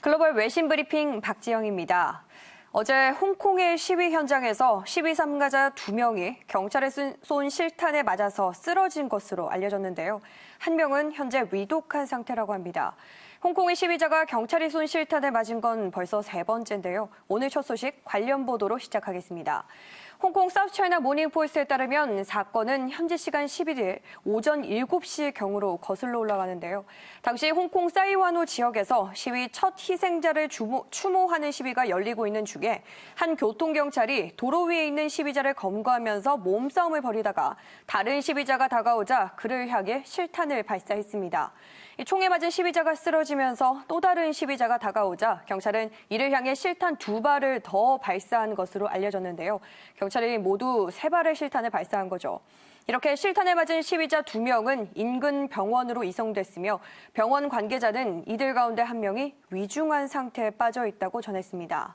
글로벌 외신 브리핑 박지영입니다. 어제 홍콩의 시위 현장에서 시위 참가자 2명이 경찰에 쏜 실탄에 맞아서 쓰러진 것으로 알려졌는데요. 한 명은 현재 위독한 상태라고 합니다. 홍콩의 시위자가 경찰이 쏜 실탄에 맞은 건 벌써 3번째인데요. 오늘 첫 소식 관련 보도로 시작하겠습니다. 홍콩 사우스차이나 모닝포스트에 따르면 사건은 현지 시간 11일 오전 7시 경으로 거슬러 올라가는데요. 당시 홍콩 사이완호 지역에서 시위 첫 희생자를 추모하는 시위가 열리고 있는 중에 한 교통경찰이 도로 위에 있는 시위자를 검거하면서 몸싸움을 벌이다가 다른 시위자가 다가오자 그를 향해 실탄을 발사했습니다. 총에 맞은 시위자가 쓰러지면서 또 다른 시위자가 다가오자 경찰은 이를 향해 실탄 2발을 더 발사한 것으로 알려졌는데요. 경찰이 모두 3발의 실탄을 발사한 거죠. 이렇게 실탄에 맞은 시위자 2명은 인근 병원으로 이송됐으며 병원 관계자는 이들 가운데 한 명이 위중한 상태에 빠져 있다고 전했습니다.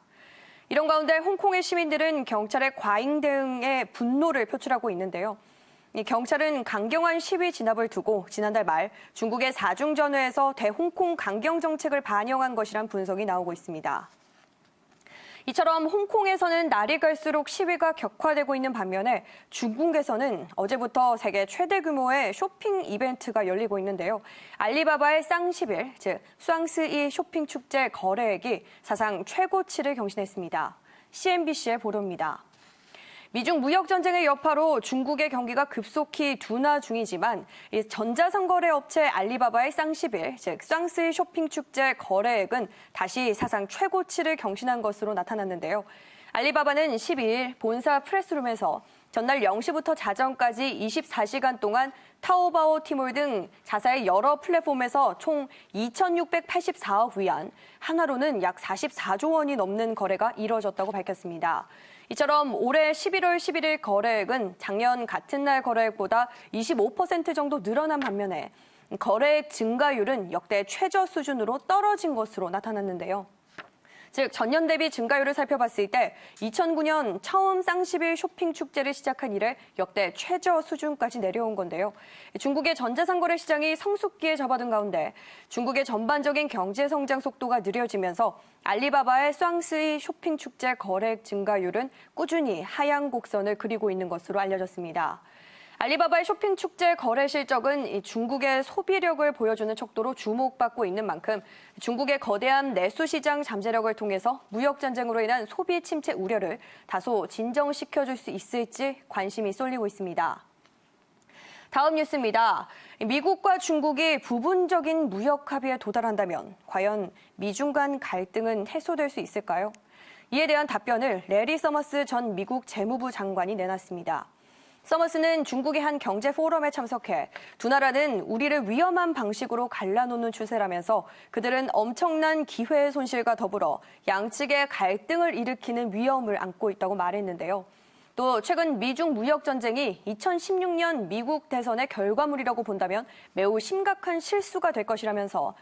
이런 가운데 홍콩의 시민들은 경찰의 과잉 대응에 분노를 표출하고 있는데요. 경찰은 강경한 시위 진압을 두고 지난달 말 중국의 4중 전회에서 대홍콩 강경 정책을 반영한 것이란 분석이 나오고 있습니다. 이처럼 홍콩에서는 날이 갈수록 시위가 격화되고 있는 반면에 중국에서는 어제부터 세계 최대 규모의 쇼핑 이벤트가 열리고 있는데요. 알리바바의 쌍10일, 즉 쌍스이 쇼핑 축제 거래액이 사상 최고치를 경신했습니다. CNBC의 보도입니다. 미중 무역 전쟁의 여파로 중국의 경기가 급속히 둔화 중이지만 이 전자상거래 업체 알리바바의 쌍10일, 즉 쌍스이 쇼핑 축제 거래액은 다시 사상 최고치를 경신한 것으로 나타났는데요. 알리바바는 12일 본사 프레스룸에서 전날 0시부터 자정까지 24시간 동안 타오바오 티몰 등 자사의 여러 플랫폼에서 총 2,684억 위안, 하나로는 약 44조 원이 넘는 거래가 이뤄졌다고 밝혔습니다. 이처럼 올해 11월 11일 거래액은 작년 같은 날 거래액보다 25% 정도 늘어난 반면에 거래액 증가율은 역대 최저 수준으로 떨어진 것으로 나타났는데요. 즉 전년 대비 증가율을 살펴봤을 때 2009년 처음 쌍10일 쇼핑 축제를 시작한 이래 역대 최저 수준까지 내려온 건데요. 중국의 전자상거래 시장이 성숙기에 접어든 가운데 중국의 전반적인 경제 성장 속도가 느려지면서 알리바바의 쌍스이 쇼핑 축제 거래액 증가율은 꾸준히 하향 곡선을 그리고 있는 것으로 알려졌습니다. 알리바바의 쇼핑 축제 거래 실적은 중국의 소비력을 보여주는 척도로 주목받고 있는 만큼 중국의 거대한 내수 시장 잠재력을 통해서 무역 전쟁으로 인한 소비 침체 우려를 다소 진정시켜줄 수 있을지 관심이 쏠리고 있습니다. 다음 뉴스입니다. 미국과 중국이 부분적인 무역 합의에 도달한다면 과연 미중 간 갈등은 해소될 수 있을까요? 이에 대한 답변을 레리 서머스 전 미국 재무부 장관이 내놨습니다. 서머스는 중국의 한 경제 포럼에 참석해 두 나라는 우리를 위험한 방식으로 갈라놓는 추세라면서 그들은 엄청난 기회의 손실과 더불어 양측의 갈등을 일으키는 위험을 안고 있다고 말했는데요. 또 최근 미중 무역 전쟁이 2016년 미국 대선의 결과물이라고 본다면 매우 심각한 실수가 될 것이라면서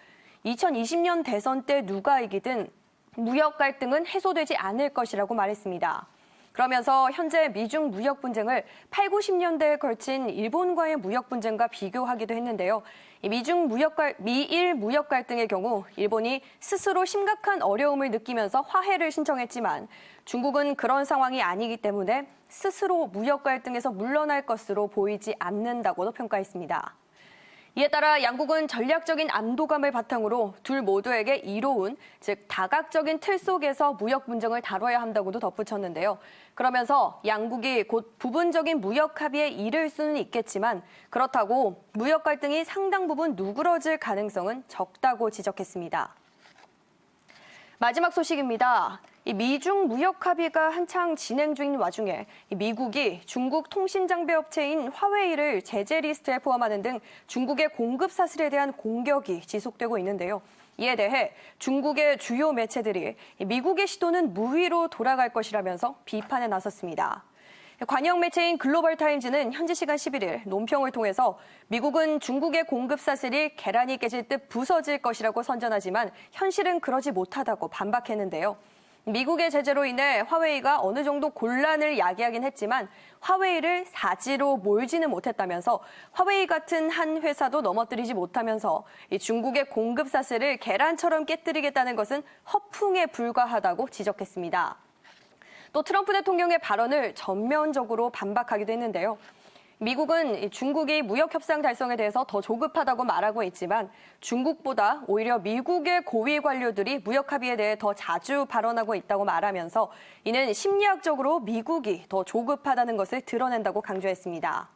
2020년 대선 때 누가 이기든 무역 갈등은 해소되지 않을 것이라고 말했습니다. 그러면서 현재 미중 무역 분쟁을 8, 90년대에 걸친 일본과의 무역 분쟁과 비교하기도 했는데요. 미일 무역 갈등의 경우 일본이 스스로 심각한 어려움을 느끼면서 화해를 신청했지만 중국은 그런 상황이 아니기 때문에 스스로 무역 갈등에서 물러날 것으로 보이지 않는다고도 평가했습니다. 이에 따라 양국은 전략적인 안도감을 바탕으로 둘 모두에게 이로운, 즉 다각적인 틀 속에서 무역 분쟁을 다뤄야 한다고도 덧붙였는데요. 그러면서 양국이 곧 부분적인 무역 합의에 이를 수는 있겠지만 그렇다고 무역 갈등이 상당 부분 누그러질 가능성은 적다고 지적했습니다. 마지막 소식입니다. 미중 무역 합의가 한창 진행 중인 와중에 미국이 중국 통신장비 업체인 화웨이를 제재 리스트에 포함하는 등 중국의 공급 사슬에 대한 공격이 지속되고 있는데요. 이에 대해 중국의 주요 매체들이 미국의 시도는 무위로 돌아갈 것이라면서 비판에 나섰습니다. 관영 매체인 글로벌타임즈는 현지 시간 11일 논평을 통해서 미국은 중국의 공급 사슬이 계란이 깨질 듯 부서질 것이라고 선전하지만 현실은 그러지 못하다고 반박했는데요. 미국의 제재로 인해 화웨이가 어느 정도 곤란을 야기하긴 했지만 화웨이를 사지로 몰지는 못했다면서 화웨이 같은 한 회사도 넘어뜨리지 못하면서 이 중국의 공급 사슬을 계란처럼 깨뜨리겠다는 것은 허풍에 불과하다고 지적했습니다. 또 트럼프 대통령의 발언을 전면적으로 반박하기도 했는데요. 미국은 중국이 무역 협상 달성에 대해서 더 조급하다고 말하고 있지만 중국보다 오히려 미국의 고위 관료들이 무역 합의에 대해 더 자주 발언하고 있다고 말하면서 이는 심리학적으로 미국이 더 조급하다는 것을 드러낸다고 강조했습니다.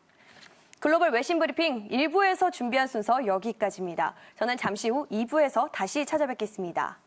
글로벌 외신 브리핑 1부에서 준비한 순서 여기까지입니다. 저는 잠시 후 2부에서 다시 찾아뵙겠습니다.